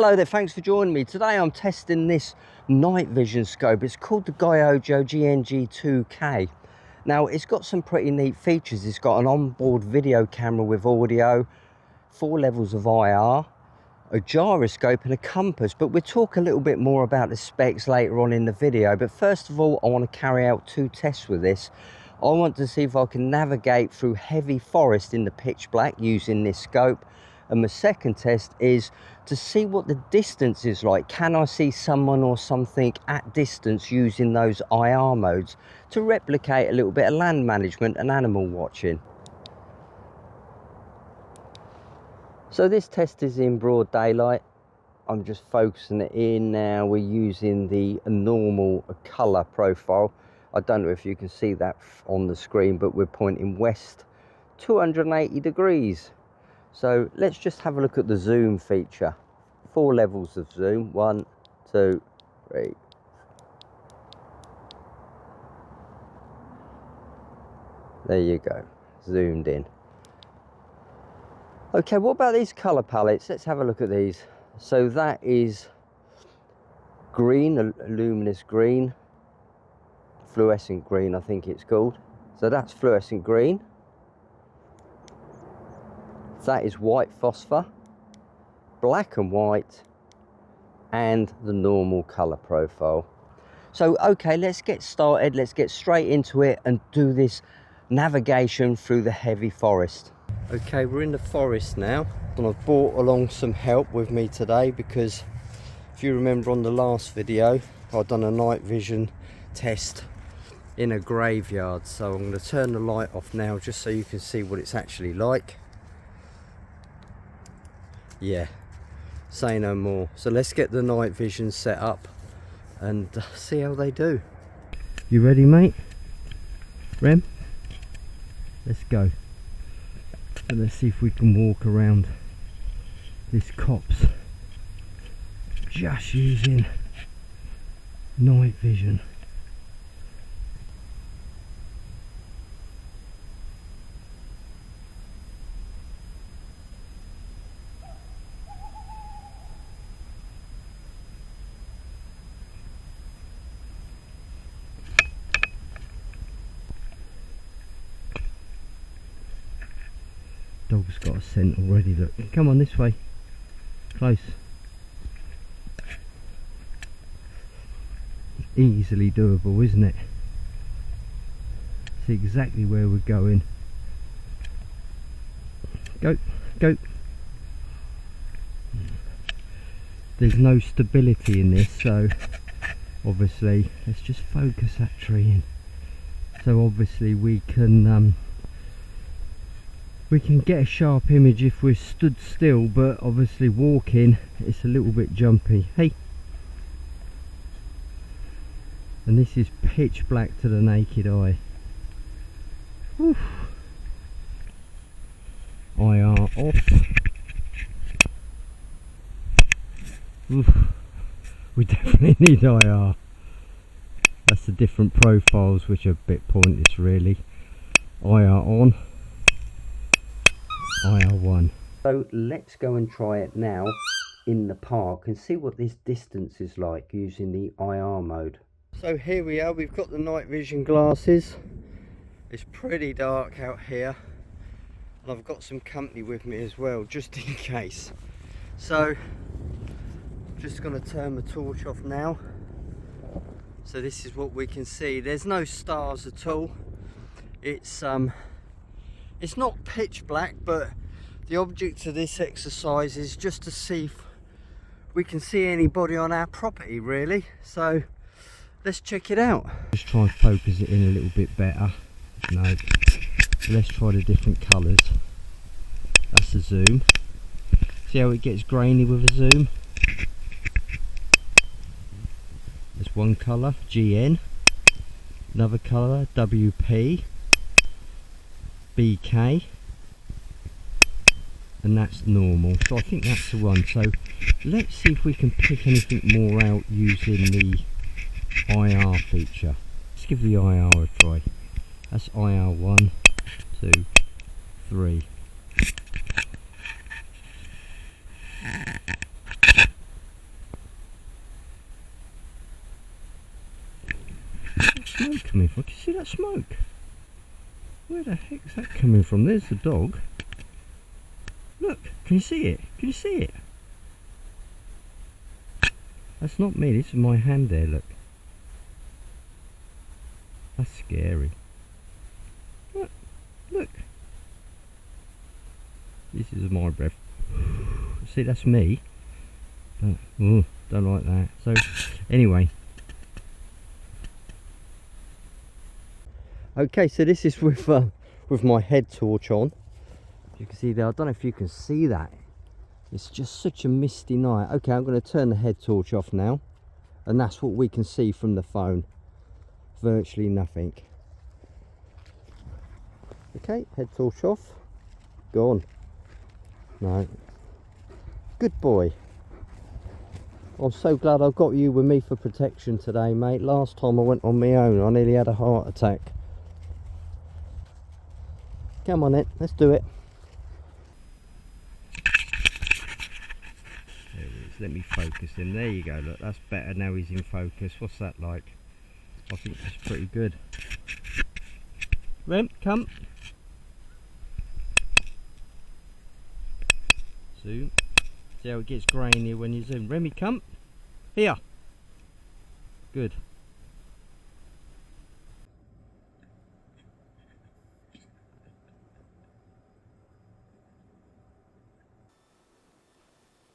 Hello there, thanks for joining me. Today I'm testing this night vision scope. It's called the Goyojo GNG2k. Now it's got some pretty neat features. It's got an onboard video camera with audio, 4 levels of IR, a gyroscope and a compass, but we'll talk a little bit more about the specs later on in the video. But first of all, I want to carry out 2 tests with this. I want to see if I can navigate through heavy forest in the pitch black using this scope. And my second test is to see what the distance is like. Can I see someone or something at distance using those IR modes to replicate a little bit of land management and animal watching? So this test is in broad daylight. I'm just focusing it in now. We're using the normal colour profile. I don't know if you can see that on the screen, but we're pointing west 280 degrees. So let's just have a look at the zoom feature. 4 levels of zoom. 1, 2, 3. There you go. Zoomed in. Okay, what about these colour palettes? Let's have a look at these. So that is green, a luminous green. Fluorescent green, I think it's called. So that's fluorescent green. That is white phosphor, black and white, and the normal colour profile. So okay, let's get started. Let's get straight into it and do this navigation through the heavy forest. Okay, we're in the forest now, and I've brought along some help with me today because if you remember on the last video, I've done a night vision test in a graveyard. So I'm going to turn the light off now just so you can see what it's actually like. Yeah, say no more. So let's get the night vision set up and see how they do. You ready, mate? Rem? Let's go. So let's see if we can walk around this copse just using night vision. Dog's got a scent already, look. Come on, this way. Close. Easily doable, isn't it? See exactly where we're going. Go, go. There's no stability in this, so obviously, let's just focus that tree in. So obviously we can get a sharp image if we're stood still, but obviously walking it's a little bit jumpy. Hey, and this is pitch black to the naked eye. Oof. IR off. Oof. We definitely need IR. That's the different profiles which are a bit pointless really. IR on, IR1. So let's go and try it now in the park and see what this distance is like using the IR mode. So here we are, we've got the night vision glasses. It's pretty dark out here and I've got some company with me as well, just in case. So I'm just going to turn the torch off now. So this is what we can see. There's no stars at all. It's not pitch black, but the object of this exercise is just to see if we can see anybody on our property really. So let's check it out. Just try and focus it in a little bit better. No, let's try the different colours. That's the zoom. See how it gets grainy with a zoom? There's one colour, GN, another colour, WP, BK, and that's normal. So I think that's the one. So let's see if we can pick anything more out using the IR feature. Let's give the IR a try. That's IR 1, 2, 3. smoke coming from? Can you see that smoke? Where the heck's that coming from? There's the dog. Look, can you see it? Can you see it? That's not me, this is my hand there, look. That's scary. Look, look. This is my breath. See, that's me. Don't like that. So, anyway. Okay, so this is with my head torch on. You can see there, I don't know if you can see that. It's just such a misty night. Okay, I'm going to turn the head torch off now. And that's what we can see from the phone. Virtually nothing. Okay, head torch off. Gone. No. Good boy. I'm so glad I've got you with me for protection today, mate. Last time I went on my own, I nearly had a heart attack. Come on then, let's do it. There it is. Let me focus him. There you go, look, that's better now he's in focus. What's that like? I think that's pretty good. Rem, come. Zoom. See how it gets grainy when you zoom. Remy, come. Here. Good.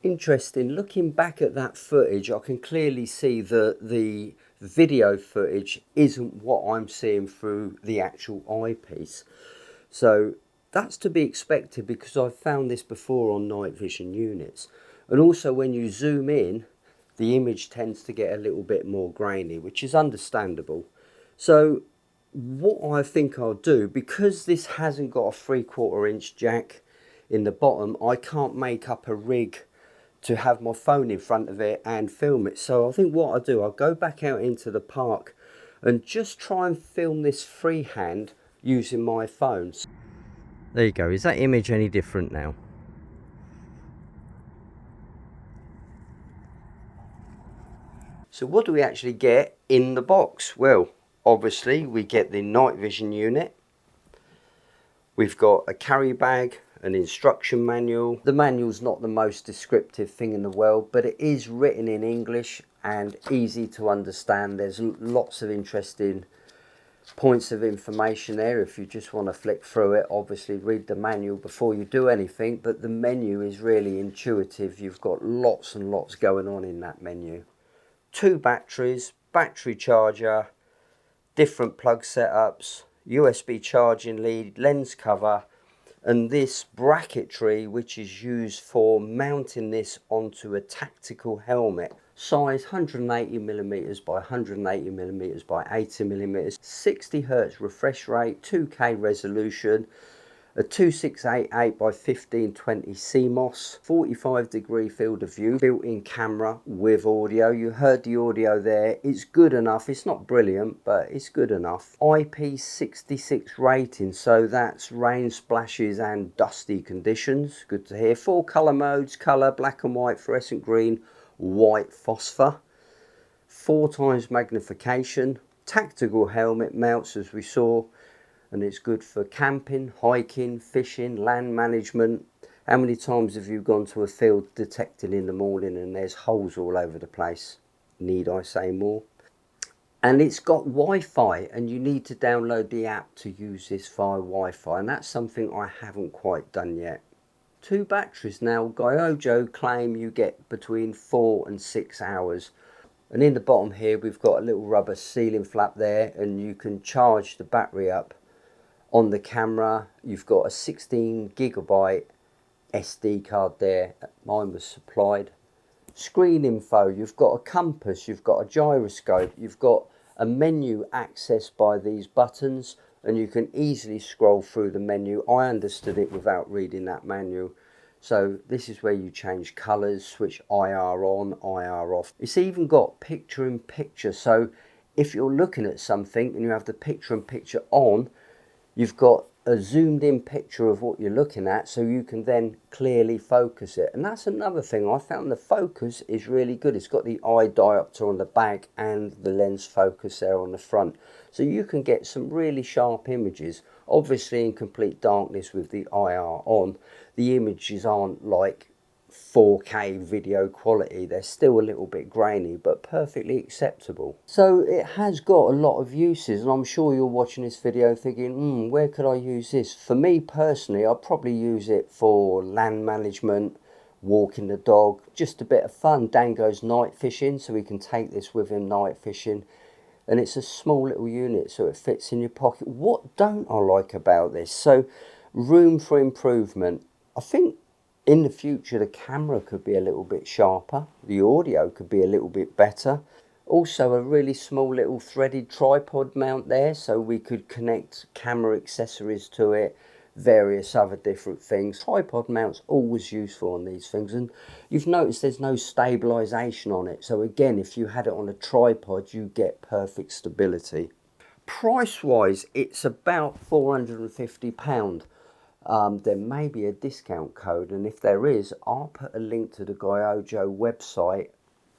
Interesting. Looking back at that footage, I can clearly see that the video footage isn't what I'm seeing through the actual eyepiece. So that's to be expected because I've found this before on night vision units. And also when you zoom in, the image tends to get a little bit more grainy, which is understandable. So what I think I'll do, because this hasn't got a 3/4 inch jack in the bottom, I can't make up a rig to have my phone in front of it and film it. So I think what I'll do, I'll go back out into the park and just try and film this freehand using my phone. There you go. Is that image any different now? So what do we actually get in the box? Well, obviously we get the night vision unit. We've got a carry bag, an instruction manual. The manual's not the most descriptive thing in the world, but it is written in English and easy to understand. There's lots of interesting points of information there if you just want to flick through it. Obviously read the manual before you do anything, but the menu is really intuitive. You've got lots and lots going on in that menu. 2 batteries, battery charger, different plug setups, USB charging lead, lens cover, and this bracketry which is used for mounting this onto a tactical helmet. Size 180mm by 180mm by 80mm, 60Hz refresh rate, 2K resolution, a 2688 by 1520 CMOS, 45-degree field of view, built-in camera with audio. You heard the audio there. It's good enough. It's not brilliant, but it's good enough. IP66 rating, so that's rain, splashes and dusty conditions. Good to hear. 4 colour modes: colour, black and white, fluorescent green, white phosphor. 4 times magnification. Tactical helmet mounts as we saw. And it's good for camping, hiking, fishing, land management. How many times have you gone to a field detecting in the morning and there's holes all over the place? Need I say more? And it's got Wi-Fi, and you need to download the app to use this via Wi-Fi, and that's something I haven't quite done yet. 2 batteries now. Goyojo claim you get between 4 and 6 hours. And in the bottom here we've got a little rubber sealing flap there, and you can charge the battery up. On the camera you've got a 16GB SD card there. Mine was supplied. Screen info, you've got a compass, you've got a gyroscope, you've got a menu accessed by these buttons, and you can easily scroll through the menu. I understood it without reading that manual. So this is where you change colours, switch IR on, IR off. It's even got picture in picture, so if you're looking at something and you have the picture in picture on, you've got a zoomed in picture of what you're looking at, so you can then clearly focus it. And that's another thing, I found the focus is really good. It's got the eye diopter on the back and the lens focus there on the front, so you can get some really sharp images. Obviously in complete darkness with the IR on, the images aren't like 4K video quality, they're still a little bit grainy, but perfectly acceptable. So it has got a lot of uses, and I'm sure you're watching this video thinking, where could I use this? For me personally, I'd probably use it for land management, walking the dog, just a bit of fun. Dan goes night fishing, so we can take this with him night fishing. And it's a small little unit, so it fits in your pocket. What don't I like about this? So, room for improvement. I think in the future the camera could be a little bit sharper, the audio could be a little bit better. Also a really small little threaded tripod mount there, so we could connect camera accessories to it, various other different things. Tripod mounts always useful on these things, and you've noticed there's no stabilization on it, so again, if you had it on a tripod you get perfect stability. Price wise, it's about £450. There may be a discount code, and if there is, I'll put a link to the Goyojo website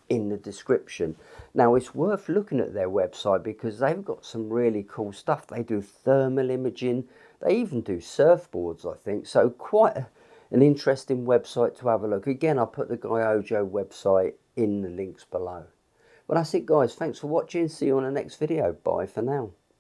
in the description. Now it's worth looking at their website because they've got some really cool stuff. They do thermal imaging, they even do surfboards, I think, so quite an interesting website to have a look. Again, I'll put the Goyojo website in the links below. Well, that's it guys, thanks for watching, see you on the next video, bye for now.